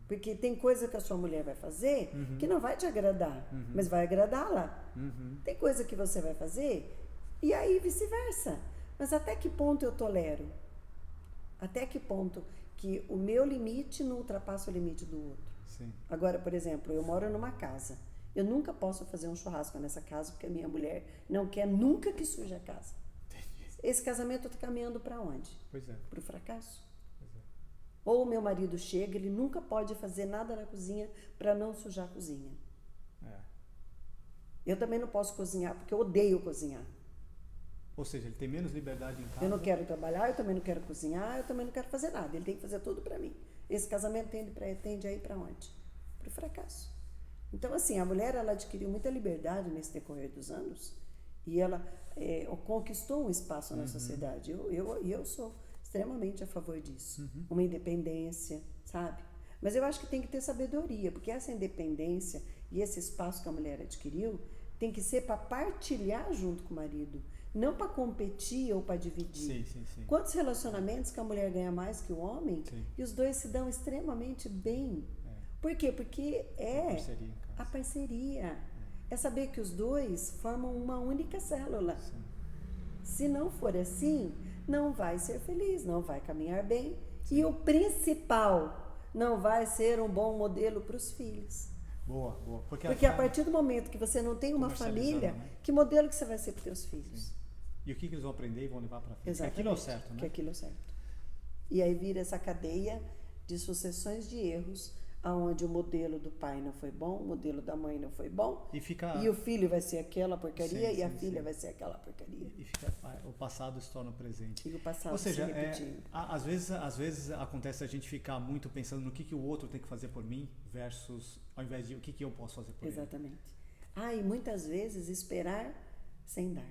Speaker 2: Porque tem coisa que a sua mulher vai fazer que não vai te agradar, mas vai agradá-la. Tem coisa que você vai fazer e aí vice-versa. Mas até que ponto eu tolero? Até que ponto que o meu limite não ultrapassa o limite do outro?
Speaker 1: Sim.
Speaker 2: Agora, por exemplo, eu moro numa casa. Eu nunca posso fazer um churrasco nessa casa porque a minha mulher não quer nunca que suje a casa. Esse casamento está caminhando para onde?
Speaker 1: Pois é.
Speaker 2: Para o fracasso.
Speaker 1: Pois é.
Speaker 2: Ou o meu marido chega, ele nunca pode fazer nada na cozinha para não sujar a cozinha.
Speaker 1: É.
Speaker 2: Eu também não posso cozinhar porque eu odeio cozinhar.
Speaker 1: Ou seja, ele tem menos liberdade em casa.
Speaker 2: Eu não quero trabalhar, eu também não quero cozinhar, eu também não quero fazer nada. Ele tem que fazer tudo para mim. Esse casamento tende a ir para onde? Para o fracasso. Então, assim, a mulher ela adquiriu muita liberdade nesse decorrer dos anos e ela conquistou um espaço na sociedade. Eu sou extremamente a favor disso. Uma independência, sabe? Mas eu acho que tem que ter sabedoria, porque essa independência e esse espaço que a mulher adquiriu tem que ser para partilhar junto com o marido, não para competir ou para dividir.
Speaker 1: Sim.
Speaker 2: Quantos relacionamentos que a mulher ganha mais que o homem
Speaker 1: Sim.
Speaker 2: e os dois se dão extremamente bem? Por quê? Porque
Speaker 1: Parceria em casa.
Speaker 2: a parceria. É saber que os dois formam uma única célula.
Speaker 1: Sim.
Speaker 2: Se não for assim, não vai ser feliz, não vai caminhar bem. E o principal, não vai ser um bom modelo para os filhos.
Speaker 1: Boa. Porque
Speaker 2: a partir do momento que você não tem uma família,
Speaker 1: né?
Speaker 2: que modelo que você vai ser para os teus filhos?
Speaker 1: Sim. E o que eles vão aprender e vão levar para frente?
Speaker 2: Exatamente.
Speaker 1: Que aquilo é o certo, né?
Speaker 2: Que aquilo é o certo. E aí vira essa cadeia de sucessões de erros, onde o modelo do pai não foi bom, o modelo da mãe não foi bom, e o filho vai ser aquela porcaria e a filha vai ser aquela porcaria.
Speaker 1: E fica, o passado se torna o presente.
Speaker 2: E o passado
Speaker 1: Ou seja,
Speaker 2: se repetindo.
Speaker 1: às vezes acontece a gente ficar muito pensando no que o outro tem que fazer por mim versus ao invés de o que eu posso fazer por ele.
Speaker 2: Exatamente. E muitas vezes esperar sem dar.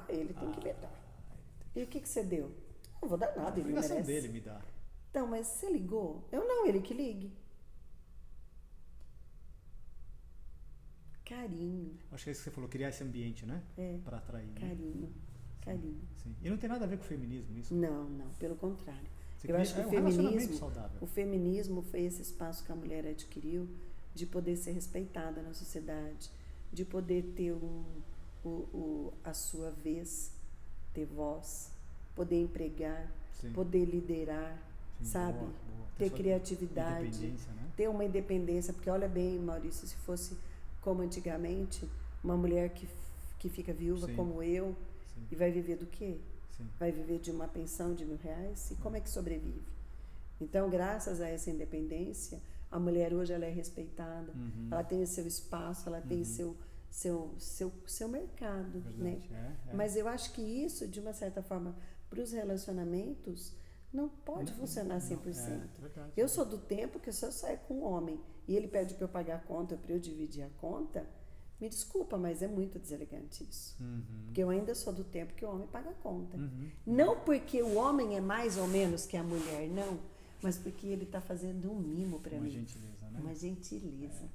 Speaker 2: Ele tem que me dar. E o que você deu? Não vou dar nada, ele não
Speaker 1: A obrigação
Speaker 2: merece.
Speaker 1: dele me dá.
Speaker 2: Então, mas você ligou? Eu não, ele que ligue. Carinho.
Speaker 1: Acho que é isso que você falou, criar esse ambiente, né? Para atrair. Né?
Speaker 2: Carinho.
Speaker 1: Sim. E não tem nada a ver com o feminismo isso?
Speaker 2: Não, pelo contrário.
Speaker 1: Você
Speaker 2: Eu acho que
Speaker 1: um relacionamento saudável.
Speaker 2: o feminismo foi esse espaço que a mulher adquiriu de poder ser respeitada na sociedade, de poder ter a sua vez, ter voz, poder empregar,
Speaker 1: Sim.
Speaker 2: poder liderar,
Speaker 1: Sim,
Speaker 2: sabe?
Speaker 1: boa.
Speaker 2: Ter criatividade,
Speaker 1: Independência, né?
Speaker 2: ter uma independência, porque olha bem, Maurício, se fosse como antigamente, uma mulher que fica viúva
Speaker 1: Sim.
Speaker 2: como eu,
Speaker 1: Sim.
Speaker 2: e vai viver do quê?
Speaker 1: Sim.
Speaker 2: Vai viver de uma pensão de R$1.000? E como é que sobrevive? Então, graças a essa independência, a mulher hoje ela é respeitada, ela tem o seu espaço, ela tem seu mercado.
Speaker 1: Verdade.
Speaker 2: Né? Mas eu acho que isso, de uma certa forma, para os relacionamentos, não pode funcionar 100%.
Speaker 1: Verdade.
Speaker 2: Eu sou do tempo que se eu sair com um homem e ele pede para eu pagar a conta, para eu dividir a conta, Me desculpa, mas é muito deselegante isso.
Speaker 1: Uhum.
Speaker 2: Porque eu ainda sou do tempo que o homem paga a conta.
Speaker 1: Uhum.
Speaker 2: Não porque o homem é mais ou menos que a mulher, não. Mas porque ele está fazendo um mimo para mim.
Speaker 1: Uma gentileza, né?
Speaker 2: Uma gentileza.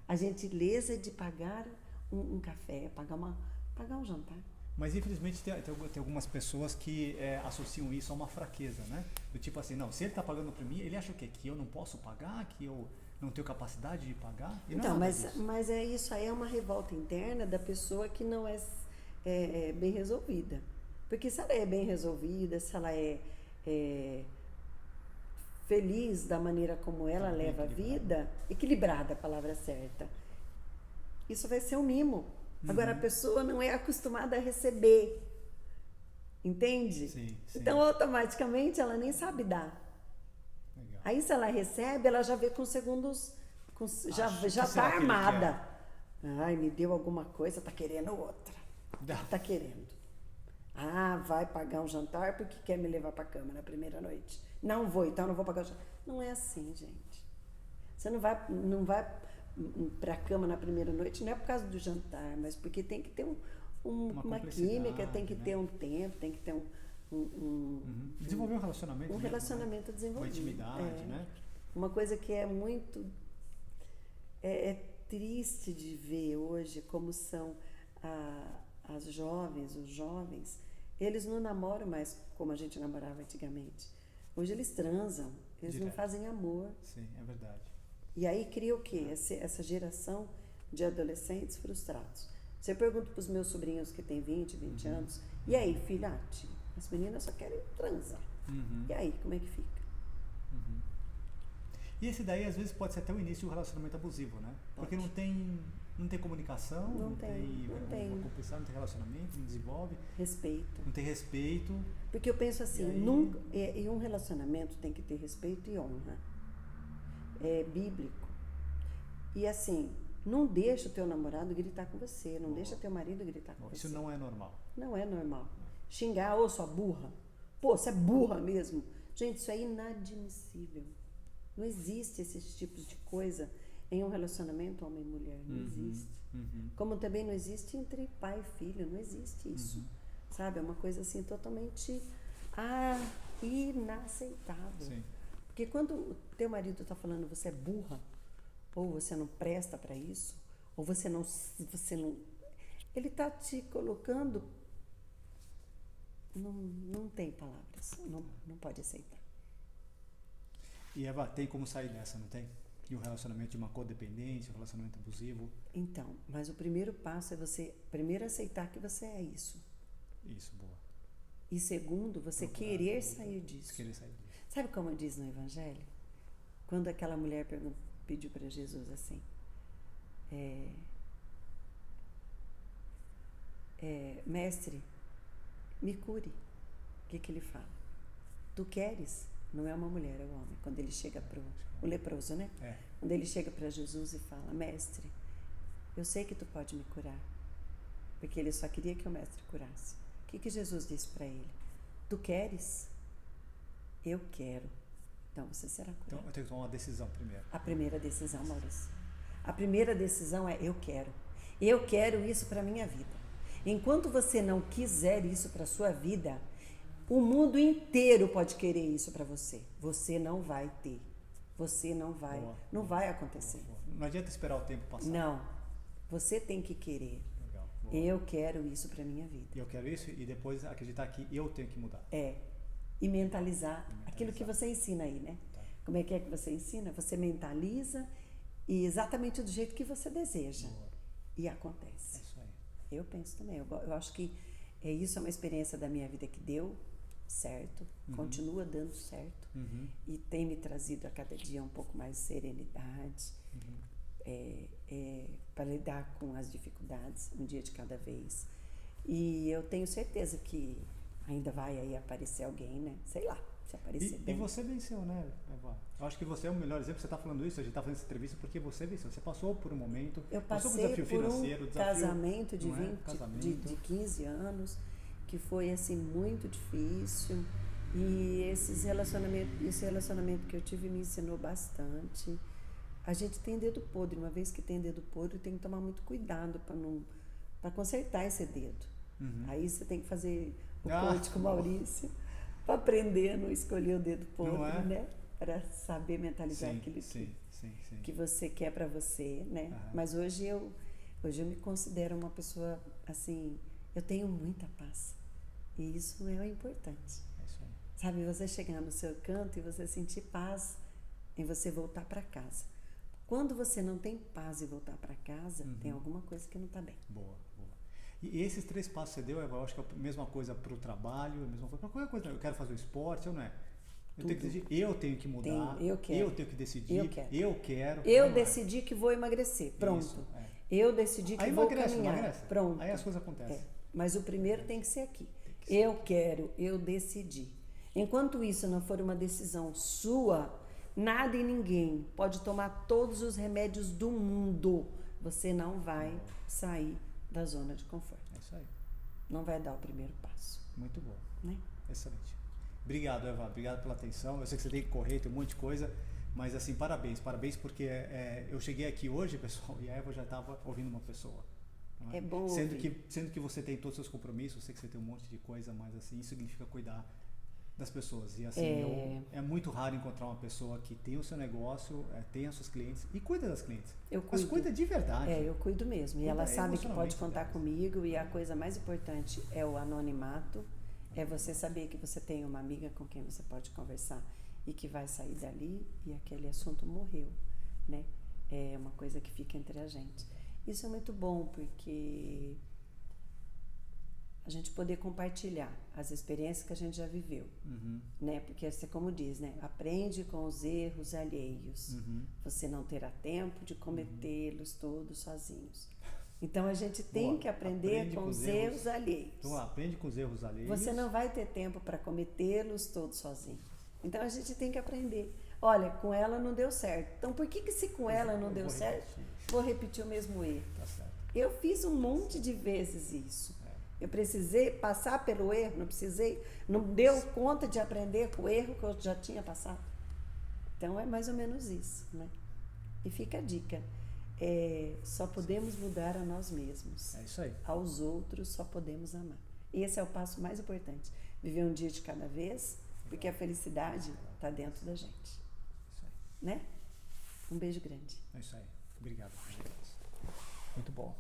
Speaker 2: A gentileza de pagar um café, pagar um jantar.
Speaker 1: Mas infelizmente tem algumas pessoas que associam isso a uma fraqueza, né? Do tipo assim, não, se ele está pagando para mim, ele acha o quê? Que eu não posso pagar? Que eu não tenho capacidade de pagar? E
Speaker 2: Então,
Speaker 1: não é
Speaker 2: mas isso aí é uma revolta interna da pessoa que não é bem resolvida. Porque se ela é bem resolvida, se ela é feliz da maneira como ela leva a vida, equilibrada, a palavra certa, isso vai ser um mimo. Agora, a pessoa não é acostumada a receber, entende?
Speaker 1: Sim.
Speaker 2: Então, automaticamente, ela nem sabe dar.
Speaker 1: Legal.
Speaker 2: Aí, se ela recebe, ela já vê com segundos, já
Speaker 1: que
Speaker 2: está
Speaker 1: será que ele
Speaker 2: armada. Ai, me deu alguma coisa, tá querendo outra. Tá querendo. Ah, vai pagar um jantar porque quer me levar para a cama na primeira noite. Não vou, então não vou pagar o jantar. Não é assim, gente. Você não vai para a cama na primeira noite, não é por causa do jantar, mas porque tem que ter uma química, tem que ter um tempo, tem que ter
Speaker 1: desenvolver um relacionamento.
Speaker 2: Um relacionamento desenvolvido.
Speaker 1: Com intimidade, né?
Speaker 2: Uma coisa que é muito triste de ver hoje como são as jovens, os jovens, eles não namoram mais como a gente namorava antigamente. Hoje eles transam, eles não fazem amor.
Speaker 1: Sim, é verdade.
Speaker 2: E aí cria o quê? Essa geração de adolescentes frustrados. Você pergunta para os meus sobrinhos que têm 20 anos, e aí, filhote? As meninas só querem transar. E aí, como é que fica?
Speaker 1: E esse daí, às vezes, pode ser até o início de um relacionamento abusivo, né? Porque não tem comunicação, não tem uma cumplicidade, não tem relacionamento, não desenvolve.
Speaker 2: Respeito.
Speaker 1: Não tem respeito.
Speaker 2: Porque eu penso assim, em um relacionamento tem que ter respeito e honra. É bíblico. E assim, não deixa o teu namorado gritar com você, não deixa teu marido gritar com você.
Speaker 1: Isso não é normal.
Speaker 2: Não é normal. Xingar, ô, sua burra. Pô, você é burra mesmo. Gente, isso é inadmissível. Não existe esses tipos de coisa em um relacionamento homem e mulher. Não existe. Como também não existe entre pai e filho. Não existe isso. Sabe? É uma coisa assim totalmente inaceitável.
Speaker 1: Sim.
Speaker 2: Porque quando o teu marido está falando você é burra, ou você não presta para isso, ou você não... Ele está te colocando... Não tem palavras. Não pode aceitar.
Speaker 1: E Eva, tem como sair dessa, não tem? E um relacionamento de uma codependência, um relacionamento abusivo?
Speaker 2: Então, mas o primeiro passo é você primeiro aceitar que você é isso.
Speaker 1: Isso, boa.
Speaker 2: E segundo, você querer sair disso.
Speaker 1: Querer sair disso.
Speaker 2: Sabe como diz no Evangelho? Quando aquela mulher pediu para Jesus assim, mestre, me cure. O que ele fala? Tu queres? Não é uma mulher, é o homem. Quando ele chega o leproso, né? Quando ele chega para Jesus e fala, mestre, eu sei que tu pode me curar. Porque ele só queria que o mestre curasse. O que Jesus disse para ele? Tu queres? Eu quero. Então você será curado.
Speaker 1: Então eu tenho que tomar uma decisão primeiro.
Speaker 2: A primeira decisão, Maurício. A primeira decisão é eu quero. Eu quero isso para a minha vida. Enquanto você não quiser isso para a sua vida, o mundo inteiro pode querer isso para você. Você não vai ter. Você não vai. Não vai acontecer.
Speaker 1: Não adianta esperar o tempo passar.
Speaker 2: Não. Você tem que querer.
Speaker 1: Legal.
Speaker 2: Eu quero isso para minha vida.
Speaker 1: Eu quero isso e depois acreditar que eu tenho que mudar.
Speaker 2: E mentalizar aquilo que você ensina aí, né?
Speaker 1: Tá.
Speaker 2: Como é que você ensina? Você mentaliza e exatamente do jeito que você deseja.
Speaker 1: Boa.
Speaker 2: E acontece.
Speaker 1: É isso aí.
Speaker 2: Eu penso também. Eu acho que isso é uma experiência da minha vida que deu certo, continua dando certo e tem me trazido a cada dia um pouco mais de serenidade para lidar com as dificuldades um dia de cada vez. E eu tenho certeza que ainda vai aí aparecer alguém, né? Sei lá, se aparecer bem.
Speaker 1: E você venceu, né, Eva? Eu acho que você é o melhor exemplo. Você está falando isso, a gente está fazendo essa entrevista porque você venceu. Você passou por um momento,
Speaker 2: eu passei
Speaker 1: passou por um desafio
Speaker 2: por
Speaker 1: financeiro,
Speaker 2: casamento de
Speaker 1: casamento.
Speaker 2: de 15 anos, que foi assim muito difícil. E esse relacionamento que eu tive me ensinou bastante. A gente tem dedo podre. Uma vez que tem dedo podre, tem que tomar muito cuidado para consertar esse dedo. Aí você tem que fazer o coach com o Maurício para aprender a não escolher o dedo podre, né? Para saber mentalizar aquilo que você quer para você, né? Mas hoje eu me considero uma pessoa assim, eu tenho muita paz. E isso é o importante.
Speaker 1: É isso aí.
Speaker 2: Sabe, você chegar no seu canto e você sentir paz em você voltar para casa. Quando você não tem paz e voltar para casa, tem alguma coisa que não está bem.
Speaker 1: Boa. E esses 3 passos que você deu, eu acho que é a mesma coisa para o trabalho, a mesma coisa para qualquer coisa. Eu quero fazer o esporte, ou não é? Eu tenho que mudar, eu tenho que decidir, eu quero.
Speaker 2: Eu decidi que vou emagrecer, pronto.
Speaker 1: Isso,
Speaker 2: Eu decidi que vou caminhar, pronto.
Speaker 1: Aí as coisas acontecem.
Speaker 2: Mas o primeiro tem que ser aqui. Eu quero, eu decidi. Enquanto isso não for uma decisão sua, nada e ninguém pode tomar todos os remédios do mundo. Você não vai sair da zona de conforto.
Speaker 1: É isso aí.
Speaker 2: Não vai dar o primeiro passo.
Speaker 1: Muito bom.
Speaker 2: Né?
Speaker 1: Excelente. Obrigado, Eva. Obrigado pela atenção. Eu sei que você tem que correr, tem um monte de coisa, mas assim, parabéns porque eu cheguei aqui hoje, pessoal, e a Eva já estava ouvindo uma pessoa.
Speaker 2: É bom
Speaker 1: sendo que você tem todos os seus compromissos, eu sei que você tem um monte de coisa, mas assim, isso significa cuidar das pessoas. E assim, é muito raro encontrar uma pessoa que tem o seu negócio, tem as suas clientes e cuida das clientes. Mas cuida de verdade.
Speaker 2: Eu cuido mesmo. E ela sabe que pode contar
Speaker 1: delas.
Speaker 2: comigo. E a coisa mais importante é o anonimato. É você saber que você tem uma amiga com quem você pode conversar e que vai sair dali e aquele assunto morreu, né? É uma coisa que fica entre a gente. Isso é muito bom porque a gente poder compartilhar as experiências que a gente já viveu, né? Porque você, como diz, né? Aprende com os erros alheios. Você não terá tempo de cometê-los todos sozinhos. Então a gente tem que aprender com os erros alheios.
Speaker 1: Então aprende com os erros alheios.
Speaker 2: Você não vai ter tempo para cometê-los todos sozinho. Então a gente tem que aprender. Olha, com ela não deu certo. Então por que se com ela não deu certo, vou repetir o mesmo erro?
Speaker 1: Tá certo.
Speaker 2: Eu fiz um monte de vezes isso. Eu precisei passar pelo erro, não deu conta de aprender com o erro que eu já tinha passado. Então é mais ou menos isso, né? E fica a dica. Só podemos mudar a nós mesmos.
Speaker 1: É isso aí.
Speaker 2: Aos outros só podemos amar. E esse é o passo mais importante. Viver um dia de cada vez, porque a felicidade está dentro da gente.
Speaker 1: Isso aí.
Speaker 2: Né? Um beijo grande.
Speaker 1: É isso aí. Obrigado. Muito bom.